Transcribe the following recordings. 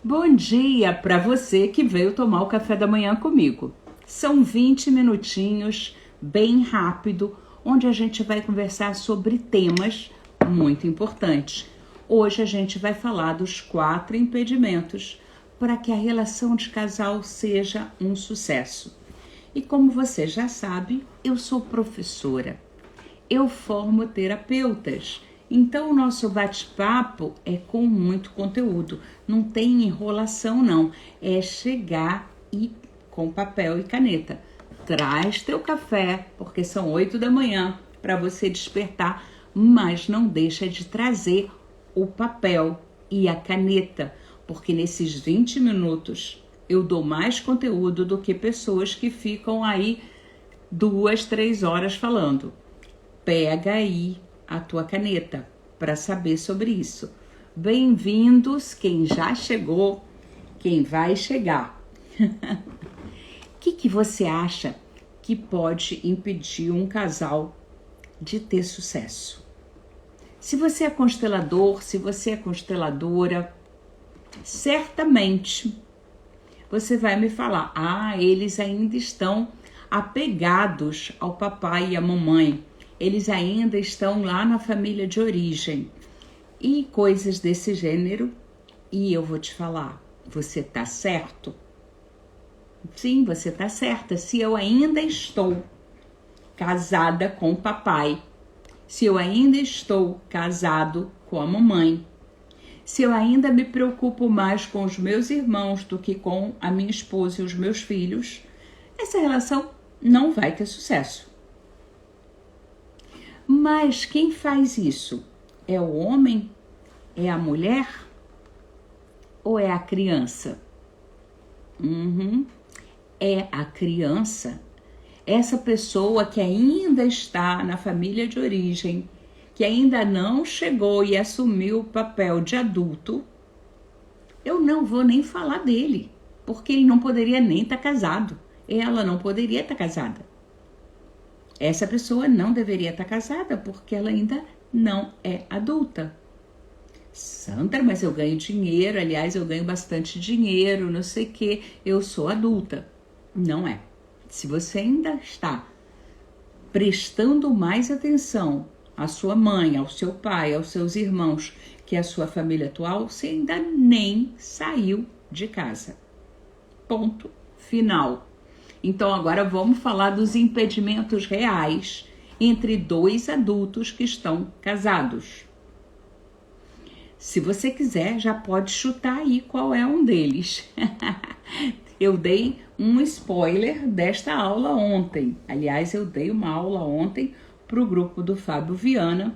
Bom dia para você que veio tomar o café da manhã comigo. São 20 minutinhos, bem rápido, onde a gente vai conversar sobre temas muito importantes. Hoje a gente vai falar dos 4 impedimentos para que a relação de casal seja um sucesso. E como você já sabe, eu sou professora. Eu formo terapeutas. Então, o nosso bate-papo é com muito conteúdo. Não tem enrolação, não. É chegar e com papel e caneta. Traz teu café, porque são 8 da manhã, para você despertar. Mas não deixa de trazer o papel e a caneta, porque nesses 20 minutos eu dou mais conteúdo do que pessoas que ficam aí 2, 3 horas falando. Pega aí a tua caneta para saber sobre isso. Bem-vindos, quem já chegou, quem vai chegar. O que você acha que pode impedir um casal de ter sucesso? Se você é constelador, se você é consteladora, certamente você vai me falar, eles ainda estão apegados ao papai e à mamãe. Eles ainda estão lá na família de origem e coisas desse gênero. E eu vou te falar, você tá certo? Sim, você tá certa. Se eu ainda estou casada com o papai, se eu ainda estou casado com a mamãe, se eu ainda me preocupo mais com os meus irmãos do que com a minha esposa e os meus filhos, essa relação não vai ter sucesso. Mas quem faz isso? É o homem? É a mulher? Ou é a criança? É a criança. Essa pessoa que ainda está na família de origem, que ainda não chegou e assumiu o papel de adulto, eu não vou nem falar dele, porque ele não poderia nem estar casado. Ela não poderia estar casada. Essa pessoa não deveria estar casada porque ela ainda não é adulta. Sandra, mas eu ganho dinheiro, aliás, eu ganho bastante dinheiro, não sei o que, eu sou adulta. Não é. Se você ainda está prestando mais atenção à sua mãe, ao seu pai, aos seus irmãos, que é a sua família atual, você ainda nem saiu de casa. Ponto final. Então agora vamos falar dos impedimentos reais entre 2 adultos que estão casados. Se você quiser, já pode chutar aí qual é um deles. Eu dei um spoiler desta aula ontem. Aliás, eu dei uma aula ontem para o grupo do Fábio Viana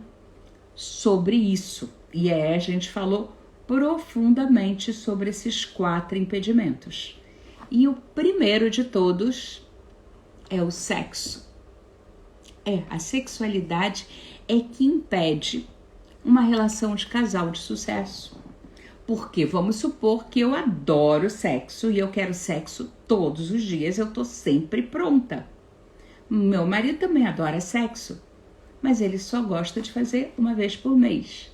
sobre isso. E a gente falou profundamente sobre esses 4 impedimentos. E o primeiro de todos é o sexo. A sexualidade é que impede uma relação de casal de sucesso. Porque vamos supor que eu adoro sexo e eu quero sexo todos os dias, eu tô sempre pronta. Meu marido também adora sexo, mas ele só gosta de fazer uma vez por mês.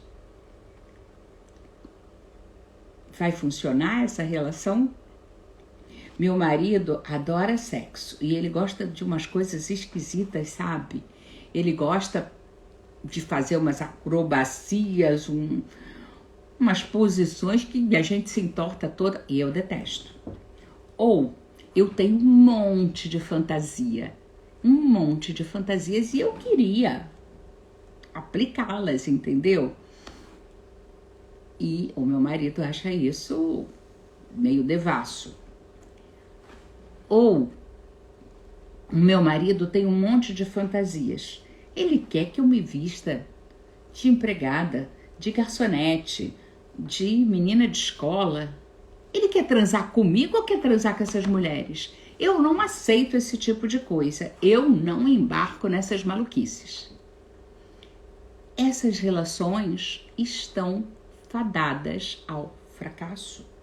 Vai funcionar essa relação? Meu marido adora sexo e ele gosta de umas coisas esquisitas, sabe? Ele gosta de fazer umas acrobacias, umas posições que a gente se entorta toda e eu detesto. Ou eu tenho um monte de fantasias e eu queria aplicá-las, entendeu? E o meu marido acha isso meio devasso. Ou o meu marido tem um monte de fantasias. Ele quer que eu me vista de empregada, de garçonete, de menina de escola. Ele quer transar comigo ou quer transar com essas mulheres? Eu não aceito esse tipo de coisa. Eu não embarco nessas maluquices. Essas relações estão fadadas ao fracasso.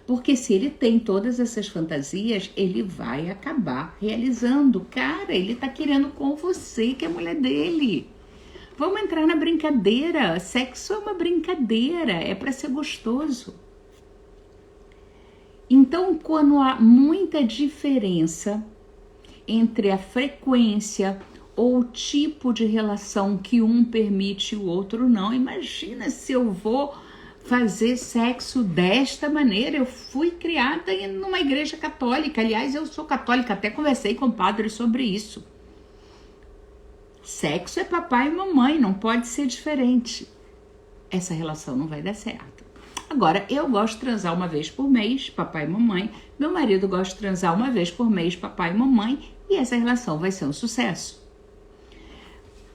Porque se ele tem todas essas fantasias, ele vai acabar realizando. Cara, ele tá querendo com você, que é a mulher dele. Vamos entrar na brincadeira. Sexo é uma brincadeira, é para ser gostoso. Então, quando há muita diferença entre a frequência ou o tipo de relação que um permite e o outro não, imagina se eu vou fazer sexo desta maneira. Eu fui criada numa igreja católica, aliás, eu sou católica, até conversei com o padre sobre isso. Sexo é papai e mamãe, não pode ser diferente. Essa relação não vai dar certo. Agora, eu gosto de transar uma vez por mês, papai e mamãe. Meu marido gosta de transar uma vez por mês, papai e mamãe. E essa relação vai ser um sucesso.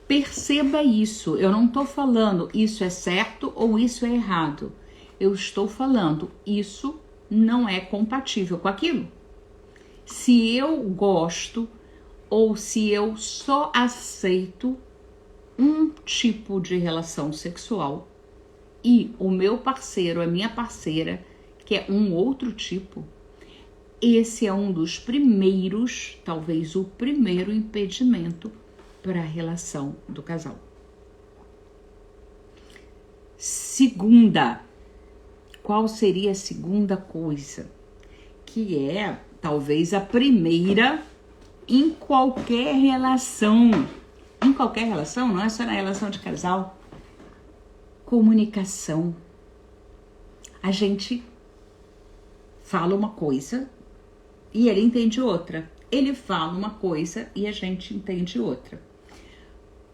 Perceba isso. Eu não estou falando isso é certo ou isso é errado. Eu estou falando isso não é compatível com aquilo. Se eu gosto ou se eu só aceito um tipo de relação sexual e o meu parceiro, a minha parceira, que é um outro tipo, esse é um dos primeiros, talvez o primeiro impedimento para a relação do casal. Segunda, qual seria a segunda coisa? Que é talvez a primeira em qualquer relação. Em qualquer relação, não é só na relação de casal. Comunicação. A gente fala uma coisa e ele entende outra. Ele fala uma coisa e a gente entende outra.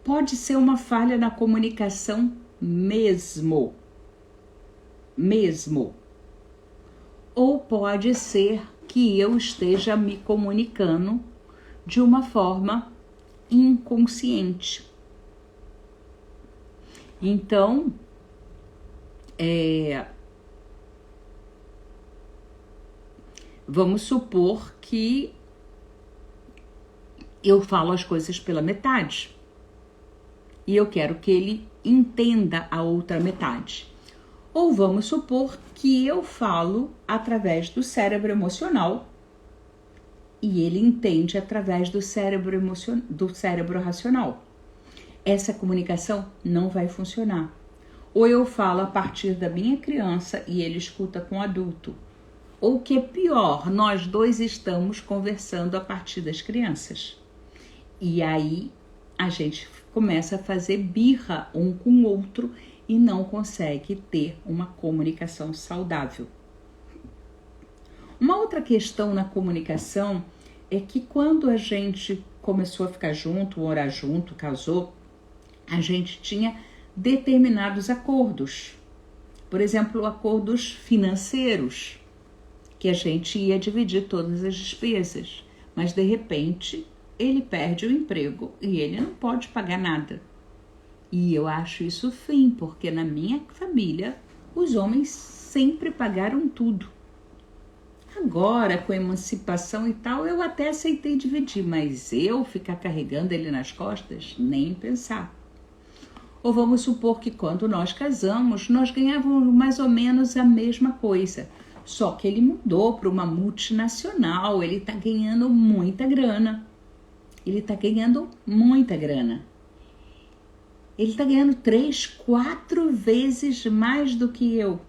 Pode ser uma falha na comunicação mesmo. Ou pode ser que eu esteja me comunicando de uma forma inconsciente. Então, vamos supor que eu falo as coisas pela metade e eu quero que ele entenda a outra metade. Ou vamos supor que eu falo através do cérebro emocional e ele entende através do cérebro racional. Essa comunicação não vai funcionar. Ou eu falo a partir da minha criança e ele escuta com o adulto. Ou o que é pior, nós dois estamos conversando a partir das crianças. E aí a gente começa a fazer birra um com o outro e não consegue ter uma comunicação saudável. Uma outra questão na comunicação é que quando a gente começou a ficar junto, morar junto, casou, a gente tinha determinados acordos. Por exemplo, acordos financeiros, que a gente ia dividir todas as despesas, mas de repente ele perde o emprego e ele não pode pagar nada. E eu acho isso fim, porque na minha família os homens sempre pagaram tudo. Agora, com a emancipação e tal, eu até aceitei dividir, mas eu ficar carregando ele nas costas, nem pensar. Ou vamos supor que quando nós casamos, nós ganhávamos mais ou menos a mesma coisa. Só que ele mudou para uma multinacional, ele está ganhando muita grana. Ele está ganhando 3, 4 vezes mais do que eu.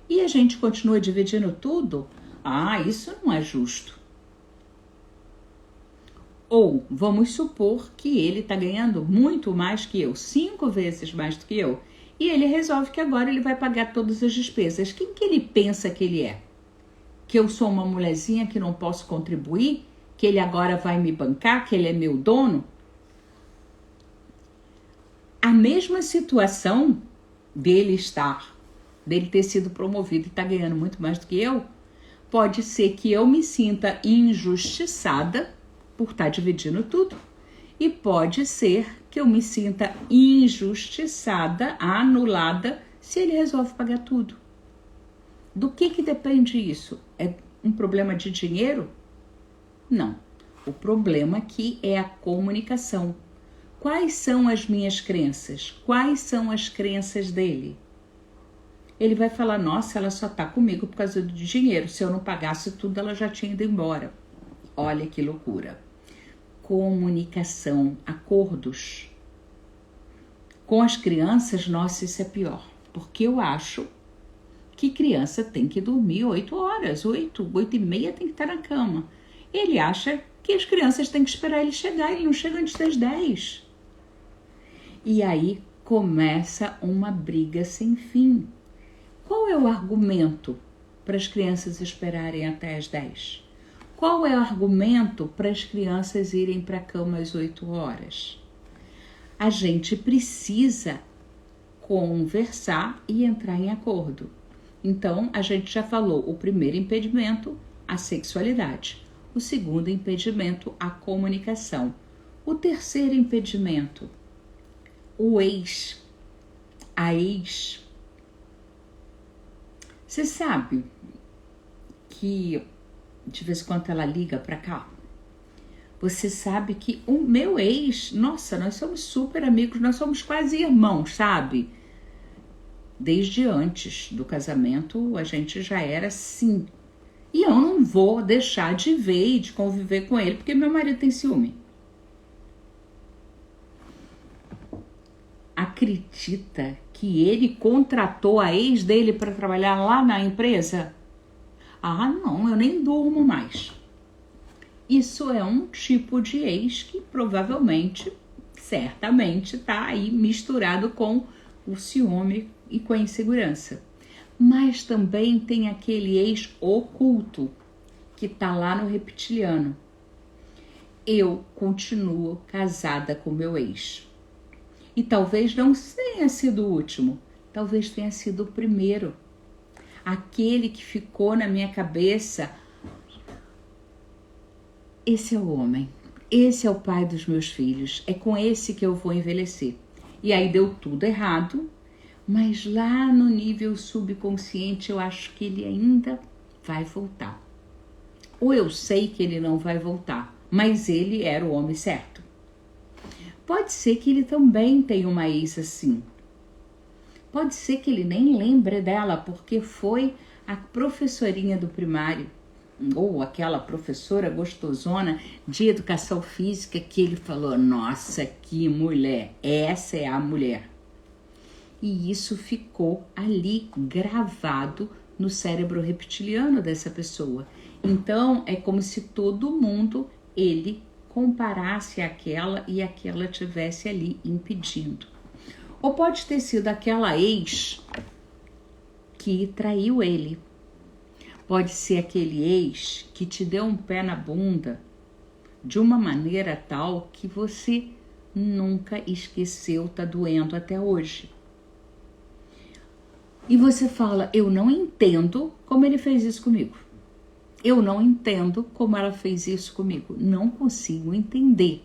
E a gente continua dividindo tudo? Isso não é justo. Ou vamos supor que ele está ganhando muito mais que eu, 5 vezes mais do que eu. E ele resolve que agora ele vai pagar todas as despesas. Quem que ele pensa que ele é? Que eu sou uma mulherzinha que não posso contribuir? Que ele agora vai me bancar? Que ele é meu dono? A mesma situação dele ter sido promovido e estar ganhando muito mais do que eu, pode ser que eu me sinta injustiçada por estar dividindo tudo. E pode ser que eu me sinta injustiçada, anulada, se ele resolve pagar tudo. Do que depende isso? É um problema de dinheiro? Não. O problema aqui é a comunicação. Quais são as minhas crenças? Quais são as crenças dele? Ele vai falar, nossa, ela só tá comigo por causa do dinheiro. Se eu não pagasse tudo, ela já tinha ido embora. Olha que loucura. Comunicação, acordos. Com as crianças, nossa, isso é pior. Porque eu acho que criança tem que dormir 8 horas, 8h30 tem que estar na cama. Ele acha que as crianças têm que esperar ele chegar, ele não chega antes das 10. E aí começa uma briga sem fim. Qual é o argumento para as crianças esperarem até as 10? Qual é o argumento para as crianças irem para a cama às 8 horas? A gente precisa conversar e entrar em acordo. Então, a gente já falou o primeiro impedimento, a sexualidade. O segundo impedimento, a comunicação. O terceiro impedimento, o ex, a ex. Você sabe que de vez em quando ela liga pra cá? Você sabe que o meu ex, nossa, nós somos super amigos, nós somos quase irmãos, sabe? Desde antes do casamento a gente já era assim. E eu não vou deixar de ver e de conviver com ele, porque meu marido tem ciúme. Acredita que ele contratou a ex dele para trabalhar lá na empresa? Ah, não, eu nem durmo mais. Isso é um tipo de ex que provavelmente, certamente, está aí misturado com o ciúme e com a insegurança. Mas também tem aquele ex oculto que está lá no reptiliano. Eu continuo casada com meu ex. E talvez não tenha sido o último, talvez tenha sido o primeiro. Aquele que ficou na minha cabeça. Esse é o homem, esse é o pai dos meus filhos, é com esse que eu vou envelhecer. E aí deu tudo errado, mas lá no nível subconsciente eu acho que ele ainda vai voltar. Ou eu sei que ele não vai voltar, mas ele era o homem certo. Pode ser que ele também tenha uma ex assim. Pode ser que ele nem lembre dela, porque foi a professorinha do primário, ou aquela professora gostosona de educação física que ele falou, nossa, que mulher, essa é a mulher. E isso ficou ali gravado no cérebro reptiliano dessa pessoa. Então, é como se todo mundo, ele comparasse aquela e aquela tivesse ali impedindo. Ou pode ter sido aquela ex que traiu ele. Pode ser aquele ex que te deu um pé na bunda de uma maneira tal que você nunca esqueceu, tá doendo até hoje. E você fala, eu não entendo como ele fez isso comigo. Eu não entendo como ela fez isso comigo. Não consigo entender.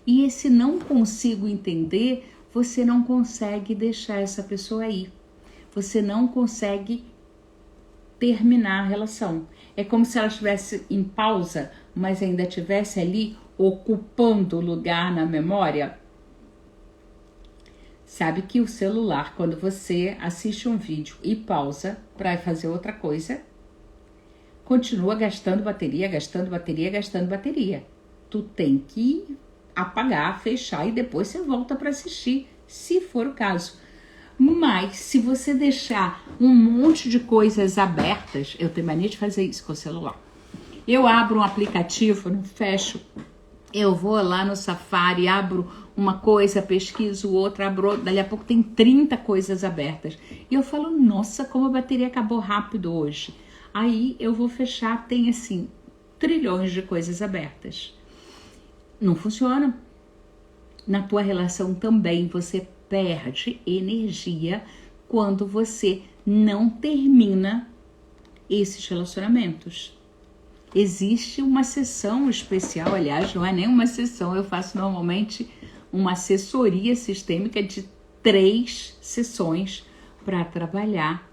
E esse não consigo entender, você não consegue deixar essa pessoa aí. Você não consegue terminar a relação. É como se ela estivesse em pausa, mas ainda estivesse ali ocupando lugar na memória. Sabe que o celular, quando você assiste um vídeo e pausa para fazer outra coisa, continua gastando bateria, gastando bateria, gastando bateria. Tu tem que apagar, fechar e depois você volta para assistir, se for o caso. Mas se você deixar um monte de coisas abertas, eu tenho mania de fazer isso com o celular. Eu abro um aplicativo, não fecho, eu vou lá no Safari, abro uma coisa, pesquiso outra, abro, dali a pouco tem 30 coisas abertas. E eu falo, nossa, como a bateria acabou rápido hoje. Aí eu vou fechar, tem assim, trilhões de coisas abertas. Não funciona. Na tua relação também você perde energia quando você não termina esses relacionamentos. Existe uma sessão especial, aliás, não é nem uma sessão, eu faço normalmente uma assessoria sistêmica de 3 sessões para trabalhar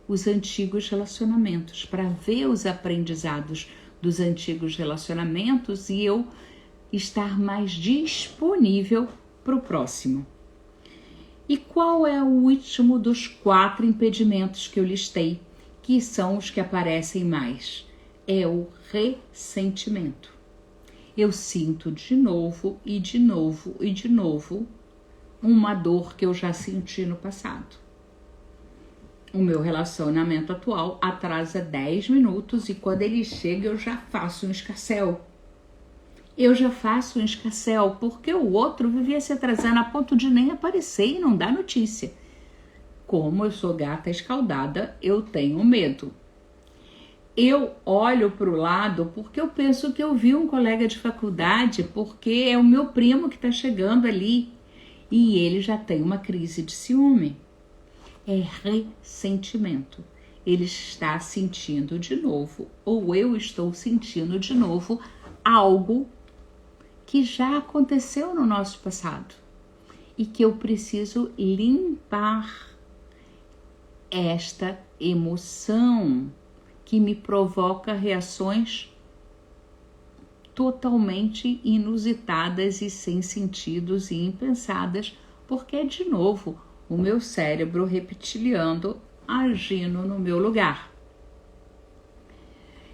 os antigos relacionamentos, para ver os aprendizados dos antigos relacionamentos e eu estar mais disponível para o próximo. E qual é o último dos 4 impedimentos que eu listei, que são os que aparecem mais? É o ressentimento. Eu sinto de novo e de novo e de novo uma dor que eu já senti no passado. O meu relacionamento atual atrasa 10 minutos e quando ele chega eu já faço um escarcéu. Eu já faço um escarcéu porque o outro vivia se atrasando a ponto de nem aparecer e não dar notícia. Como eu sou gata escaldada, eu tenho medo. Eu olho para o lado porque eu penso que eu vi um colega de faculdade, porque é o meu primo que está chegando ali e ele já tem uma crise de ciúme. É ressentimento. Ele está sentindo de novo, ou eu estou sentindo de novo, algo que já aconteceu no nosso passado e que eu preciso limpar esta emoção que me provoca reações totalmente inusitadas e sem sentidos e impensadas, porque de novo o meu cérebro reptiliano agindo no meu lugar.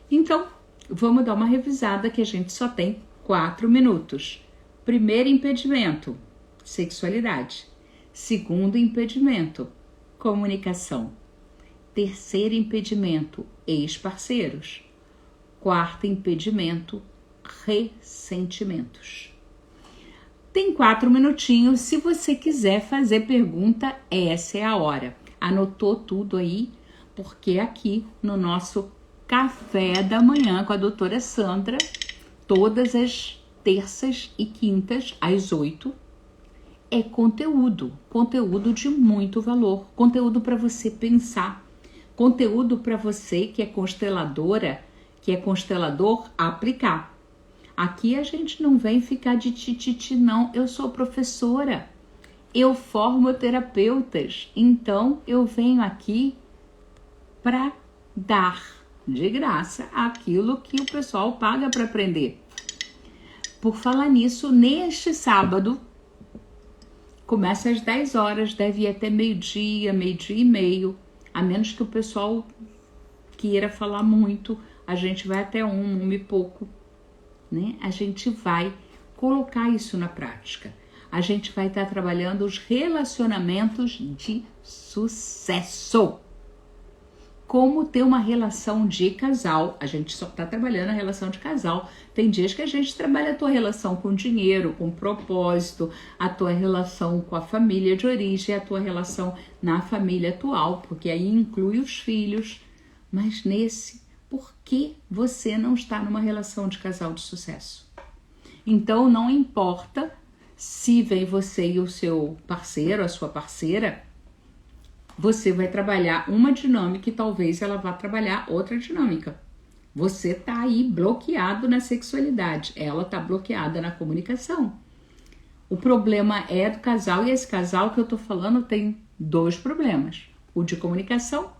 Então, vamos dar uma revisada que a gente só tem 4 minutos. Primeiro impedimento, sexualidade. Segundo impedimento, comunicação. Terceiro impedimento, ex-parceiros. Quarto impedimento, ressentimentos. Tem 4 minutinhos, se você quiser fazer pergunta, essa é a hora. Anotou tudo aí? Porque aqui no nosso café da manhã com a doutora Sandra, todas as terças e quintas, às 8, é conteúdo de muito valor, conteúdo para você pensar, conteúdo para você que é consteladora, que é constelador, aplicar. Aqui a gente não vem ficar de tititi, não. Eu sou professora, eu formo terapeutas, então eu venho aqui para dar de graça aquilo que o pessoal paga para aprender. Por falar nisso, neste sábado, começa às 10 horas, deve ir até meio-dia, meio-dia e meio, a menos que o pessoal queira falar muito, a gente vai até 1 e pouco. Né? A gente vai colocar isso na prática. A gente vai estar trabalhando os relacionamentos de sucesso. Como ter uma relação de casal. A gente só está trabalhando a relação de casal. Tem dias que a gente trabalha a tua relação com dinheiro, com propósito, a tua relação com a família de origem, a tua relação na família atual, porque aí inclui os filhos. Mas nesse, por que você não está numa relação de casal de sucesso? Então não importa se vem você e o seu parceiro, a sua parceira, você vai trabalhar uma dinâmica e talvez ela vá trabalhar outra dinâmica. Você está aí bloqueado na sexualidade, ela está bloqueada na comunicação. O problema é do casal e esse casal que eu estou falando tem 2 problemas, o de comunicação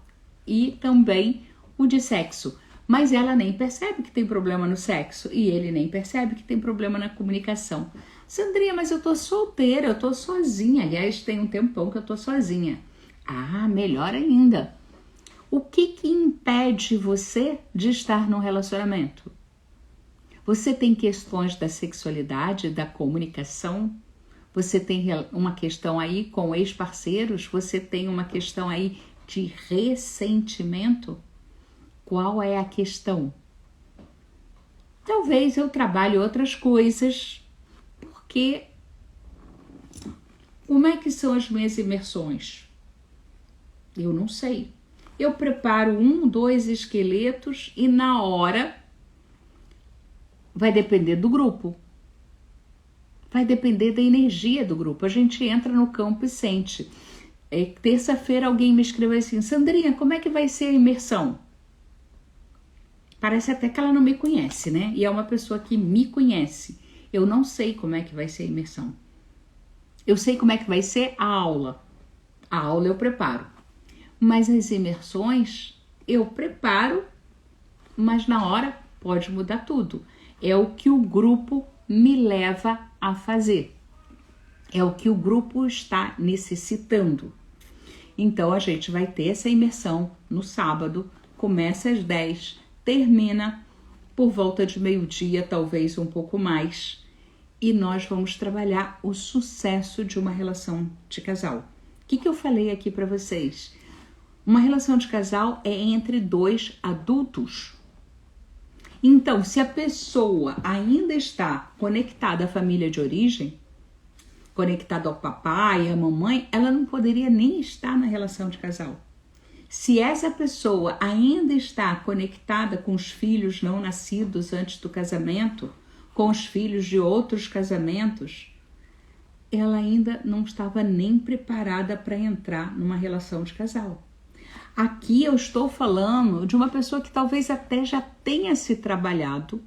e também o de sexo. Mas ela nem percebe que tem problema no sexo e ele nem percebe que tem problema na comunicação. Sandrinha, mas eu tô solteira, eu tô sozinha. Aliás, tem um tempão que eu tô sozinha. Ah, melhor ainda. O que impede você de estar num relacionamento? Você tem questões da sexualidade, da comunicação? Você tem uma questão aí com ex-parceiros? Você tem uma questão aí de ressentimento? Qual é a questão? Talvez eu trabalhe outras coisas, porque como é que são as minhas imersões? Eu não sei. Eu preparo 1, 2 esqueletos e na hora vai depender do grupo. Vai depender da energia do grupo. A gente entra no campo e sente. Terça-feira alguém me escreveu assim, Sandrinha, como é que vai ser a imersão? Parece até que ela não me conhece, né? E é uma pessoa que me conhece. Eu não sei como é que vai ser a imersão. Eu sei como é que vai ser a aula. A aula eu preparo. Mas as imersões eu preparo, mas na hora pode mudar tudo. É o que o grupo me leva a fazer. É o que o grupo está necessitando. Então a gente vai ter essa imersão no sábado, começa às 10, termina por volta de meio-dia, talvez um pouco mais. E nós vamos trabalhar o sucesso de uma relação de casal. O que eu falei aqui para vocês? Uma relação de casal é entre dois adultos. Então, se a pessoa ainda está conectada à família de origem, conectada ao papai e à mamãe, ela não poderia nem estar na relação de casal. Se essa pessoa ainda está conectada com os filhos não nascidos antes do casamento, com os filhos de outros casamentos, ela ainda não estava nem preparada para entrar numa relação de casal. Aqui eu estou falando de uma pessoa que talvez até já tenha se trabalhado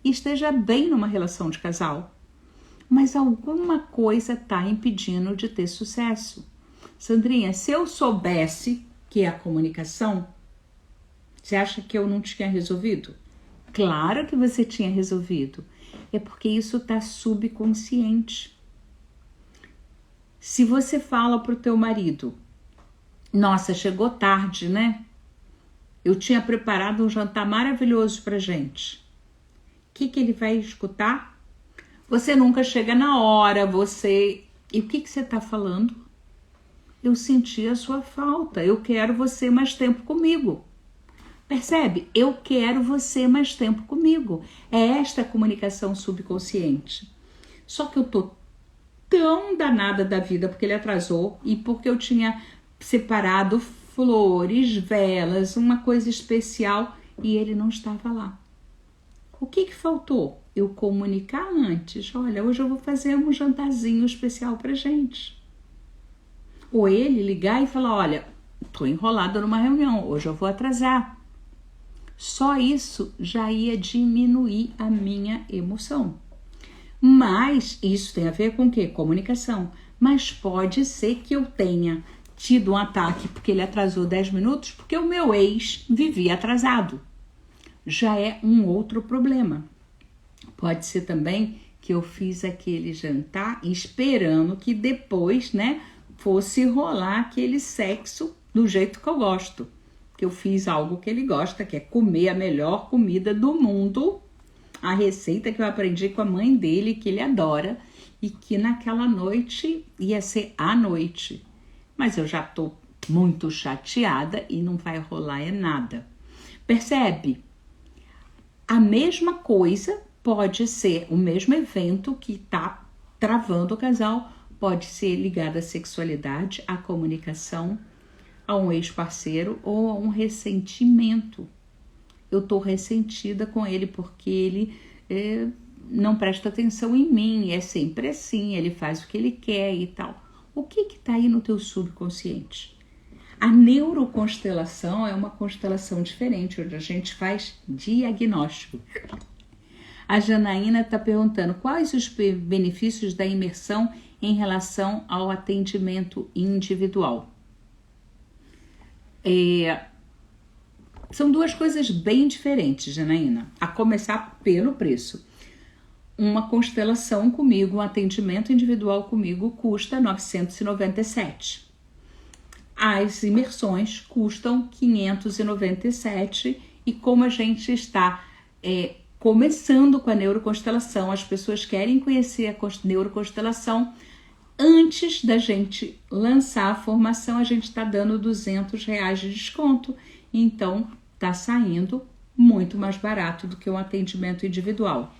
e esteja bem numa relação de casal, mas alguma coisa está impedindo de ter sucesso. Sandrinha, se eu soubesse que é a comunicação, você acha que eu não tinha resolvido? Claro que você tinha resolvido. É porque isso está subconsciente. Se você fala para o teu marido, nossa, chegou tarde, né? Eu tinha preparado um jantar maravilhoso pra gente. O que ele vai escutar? Você nunca chega na hora, você... E o que você tá falando? Eu senti a sua falta, eu quero você mais tempo comigo. Percebe? Eu quero você mais tempo comigo. É esta comunicação subconsciente. Só que eu tô tão danada da vida porque ele atrasou e porque eu tinha separado flores, velas, uma coisa especial e ele não estava lá. O que faltou? Eu comunicar antes. Olha, hoje eu vou fazer um jantarzinho especial pra gente. Ou ele ligar e falar, olha, tô enrolada numa reunião, hoje eu vou atrasar. Só isso já ia diminuir a minha emoção. Mas isso tem a ver com o quê? Comunicação. Mas pode ser que eu tenha tido um ataque porque ele atrasou 10 minutos, porque o meu ex vivia atrasado. Já é um outro problema. Pode ser também que eu fiz aquele jantar esperando que depois, né, fosse rolar aquele sexo do jeito que eu gosto. Que eu fiz algo que ele gosta, que é comer a melhor comida do mundo, a receita que eu aprendi com a mãe dele, que ele adora, e que naquela noite ia ser à noite. Mas eu já tô muito chateada e não vai rolar nada. Percebe? A mesma coisa pode ser o mesmo evento que está travando o casal, pode ser ligado à sexualidade, à comunicação, a um ex-parceiro ou a um ressentimento. Eu tô ressentida com ele porque ele não presta atenção em mim, é sempre assim, ele faz o que ele quer e tal. O que está aí no teu subconsciente? A neuroconstelação é uma constelação diferente, onde a gente faz diagnóstico. A Janaína está perguntando quais os benefícios da imersão em relação ao atendimento individual. São duas coisas bem diferentes, Janaína. A começar pelo preço. Uma constelação comigo, um atendimento individual comigo custa R$ 997. As imersões custam R$ 597 e como a gente está começando com a neuroconstelação, as pessoas querem conhecer a neuroconstelação, antes da gente lançar a formação, a gente está dando R$ 200 de desconto, então está saindo muito mais barato do que um atendimento individual.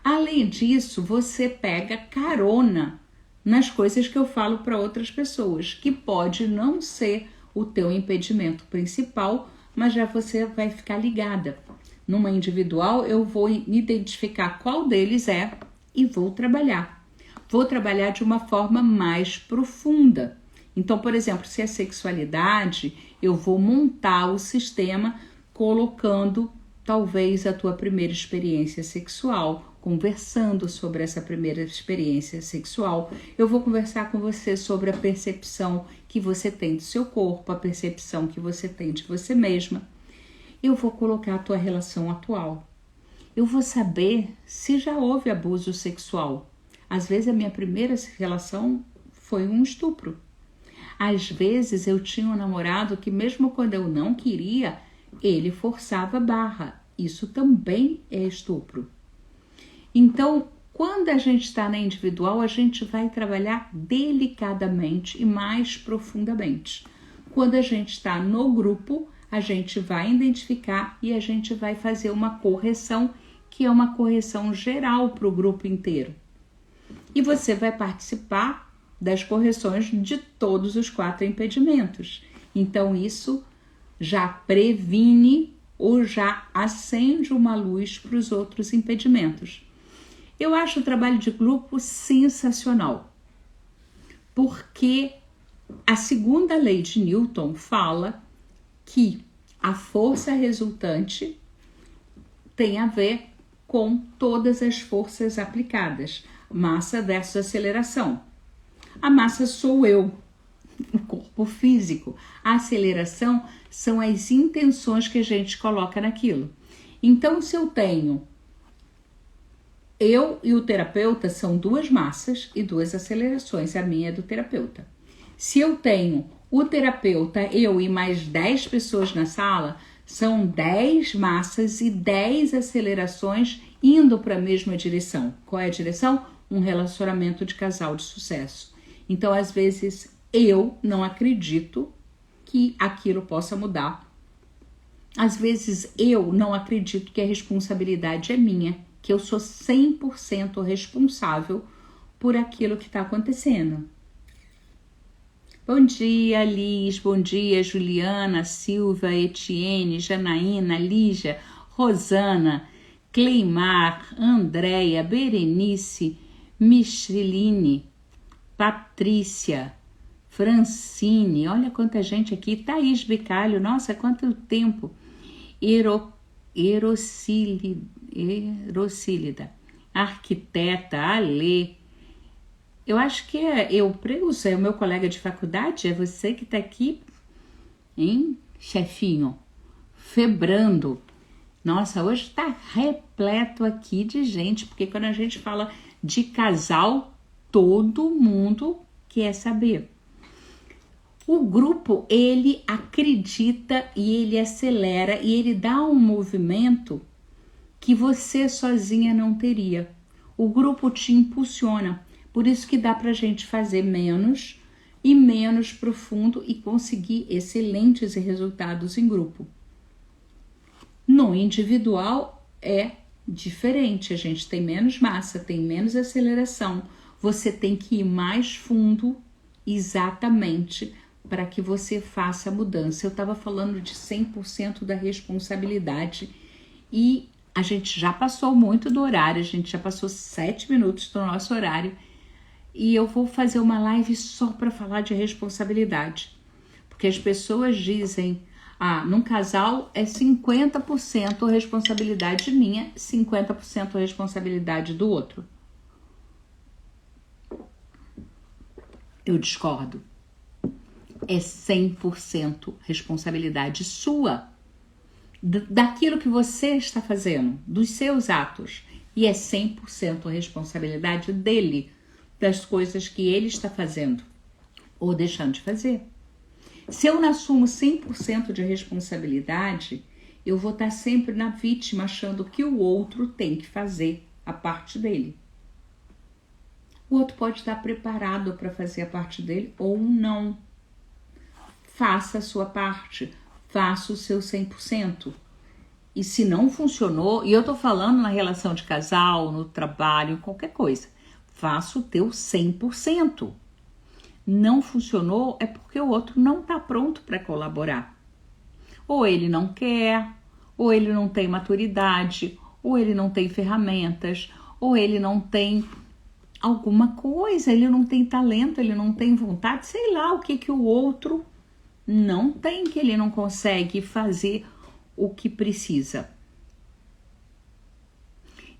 Além disso, você pega carona nas coisas que eu falo para outras pessoas, que pode não ser o teu impedimento principal, mas já você vai ficar ligada. Numa individual, eu vou identificar qual deles é e vou trabalhar. Vou trabalhar de uma forma mais profunda. Então, por exemplo, se é sexualidade, eu vou montar o sistema colocando talvez a tua primeira experiência sexual, conversando sobre essa primeira experiência sexual. Eu vou conversar com você sobre a percepção que você tem do seu corpo, a percepção que você tem de você mesma. Eu vou colocar a tua relação atual. Eu vou saber se já houve abuso sexual. Às vezes a minha primeira relação foi um estupro. Às vezes eu tinha um namorado que mesmo quando eu não queria, ele forçava a barra. Isso também é estupro. Então, quando a gente está na individual, a gente vai trabalhar delicadamente e mais profundamente. Quando a gente está no grupo, a gente vai identificar e a gente vai fazer uma correção, que é uma correção geral para o grupo inteiro. E você vai participar das correções de todos os 4 impedimentos. Então, isso já previne ou já acende uma luz para os outros impedimentos. Eu acho o trabalho de grupo sensacional, porque a segunda lei de Newton fala que a força resultante tem a ver com todas as forças aplicadas, massa versus aceleração. A massa sou eu, o corpo físico. A aceleração são as intenções que a gente coloca naquilo. Então, se eu tenho eu e o terapeuta, são 2 massas e 2 acelerações, a minha é do terapeuta. Se eu tenho o terapeuta, eu e mais 10 pessoas na sala, são 10 massas e 10 acelerações indo para a mesma direção. Qual é a direção? Um relacionamento de casal de sucesso. Então, às vezes, eu não acredito que aquilo possa mudar. Às vezes, eu não acredito que a responsabilidade é minha, que eu sou 100% responsável por aquilo que está acontecendo. Bom dia, Liz. Bom dia, Juliana, Silva, Etienne, Janaína, Lígia, Rosana, Cleimar, Andréia, Berenice, Micheline, Patrícia, Francine, olha quanta gente aqui, Thaís Bicalho, nossa, quanto tempo, Erocílida, Arquiteta, Alê, eu acho que é o meu colega de faculdade, é você que tá aqui, hein, chefinho, Febrando, nossa, hoje tá repleto aqui de gente, porque quando a gente fala de casal, todo mundo quer saber. O grupo, ele acredita e ele acelera e ele dá um movimento que você sozinha não teria. O grupo te impulsiona, por isso que dá pra gente fazer menos e menos profundo e conseguir excelentes resultados em grupo. No individual é diferente, a gente tem menos massa, tem menos aceleração, você tem que ir mais fundo exatamente para que você faça a mudança. Eu estava falando de 100% da responsabilidade e a gente já passou muito do horário, a gente já passou 7 minutos do nosso horário e eu vou fazer uma live só para falar de responsabilidade, porque as pessoas dizem, num casal é 50% responsabilidade minha, 50% responsabilidade do outro. Eu discordo. É 100% responsabilidade sua, daquilo que você está fazendo, dos seus atos. E é 100% responsabilidade dele, das coisas que ele está fazendo ou deixando de fazer. Se eu não assumo 100% de responsabilidade, eu vou estar sempre na vítima, achando que o outro tem que fazer a parte dele. O outro pode estar preparado para fazer a parte dele ou não. Faça a sua parte, faça o seu 100%. E se não funcionou, e eu tô falando na relação de casal, no trabalho, qualquer coisa, faça o teu 100%. Não funcionou é porque o outro não tá pronto para colaborar. Ou ele não quer, ou ele não tem maturidade, ou ele não tem ferramentas, ou ele não tem alguma coisa, ele não tem talento, ele não tem vontade, sei lá o que o outro não tem, que ele não consegue fazer o que precisa.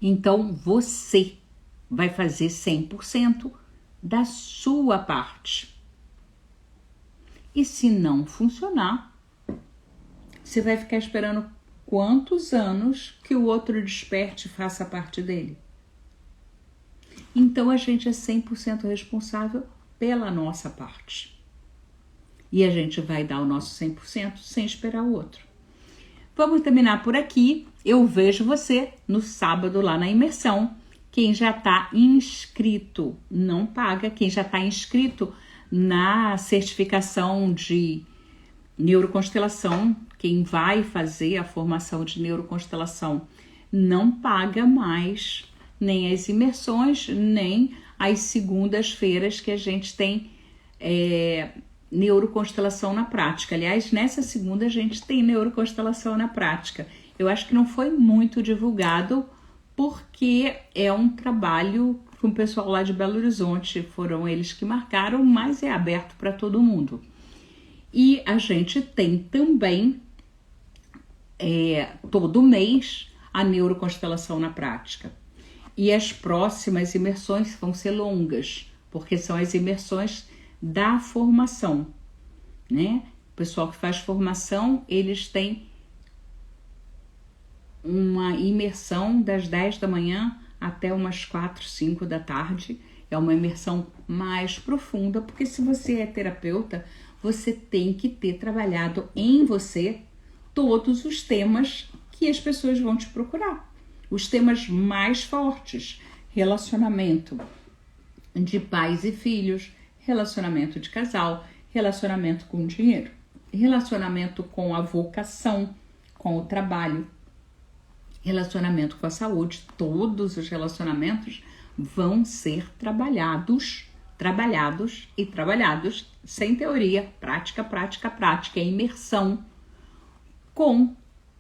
Então você vai fazer 100% da sua parte. E se não funcionar, você vai ficar esperando quantos anos que o outro desperte e faça a parte dele? Então a gente é 100% responsável pela nossa parte. E a gente vai dar o nosso 100% sem esperar o outro. Vamos terminar por aqui. Eu vejo você no sábado lá na imersão. Quem já está inscrito não paga. Quem já está inscrito na certificação de neuroconstelação, quem vai fazer a formação de neuroconstelação não paga mais nem as imersões, nem as segundas-feiras que a gente tem neuroconstelação na prática. Aliás, nessa segunda a gente tem neuroconstelação na prática. Eu acho que não foi muito divulgado porque é um trabalho com o pessoal lá de Belo Horizonte, foram eles que marcaram, mas é aberto para todo mundo. E a gente tem também, todo mês, a neuroconstelação na prática. E as próximas imersões vão ser longas, porque são as imersões da formação, né? O pessoal que faz formação, eles têm uma imersão das 10 da manhã até umas 4, 5 da tarde. É uma imersão mais profunda, porque se você é terapeuta, você tem que ter trabalhado em você todos os temas que as pessoas vão te procurar. Os temas mais fortes: relacionamento de pais e filhos, relacionamento de casal, relacionamento com o dinheiro, relacionamento com a vocação, com o trabalho, relacionamento com a saúde. Todos os relacionamentos vão ser trabalhados sem teoria, prática, imersão com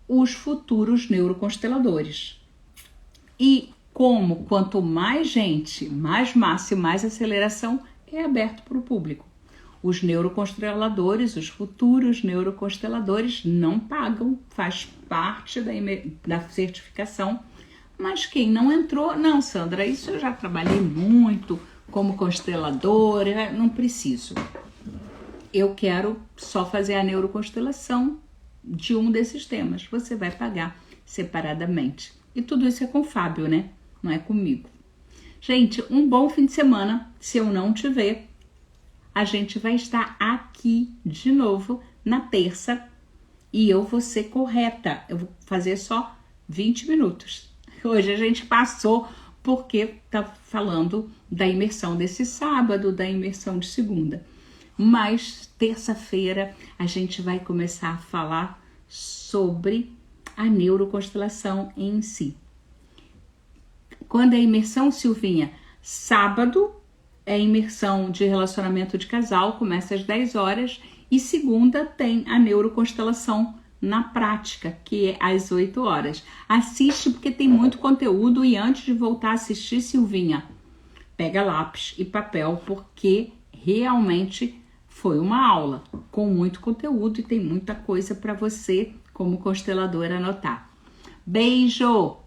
os futuros neuroconsteladores. E quanto mais gente, mais massa e mais aceleração, é aberto para o público. Os neuroconsteladores, os futuros neuroconsteladores não pagam, faz parte da certificação, mas quem não entrou, não, Sandra, isso eu já trabalhei muito como consteladora, não preciso. Eu quero só fazer a neuroconstelação de um desses temas. Você vai pagar separadamente. E tudo isso é com o Fábio, né? Não é comigo. Gente, um bom fim de semana. Se eu não te ver, a gente vai estar aqui de novo na terça e eu vou ser correta. Eu vou fazer só 20 minutos. Hoje a gente passou porque tá falando da imersão desse sábado, da imersão de segunda. Mas terça-feira a gente vai começar a falar sobre a neuroconstelação em si. Quando é imersão, Silvinha? Sábado é imersão de relacionamento de casal, começa às 10 horas, e segunda tem a neuroconstelação na prática, que é às 8 horas. Assiste porque tem muito conteúdo, e antes de voltar a assistir, Silvinha, pega lápis e papel, porque realmente foi uma aula com muito conteúdo e tem muita coisa para você, como consteladora, anotar. Beijo!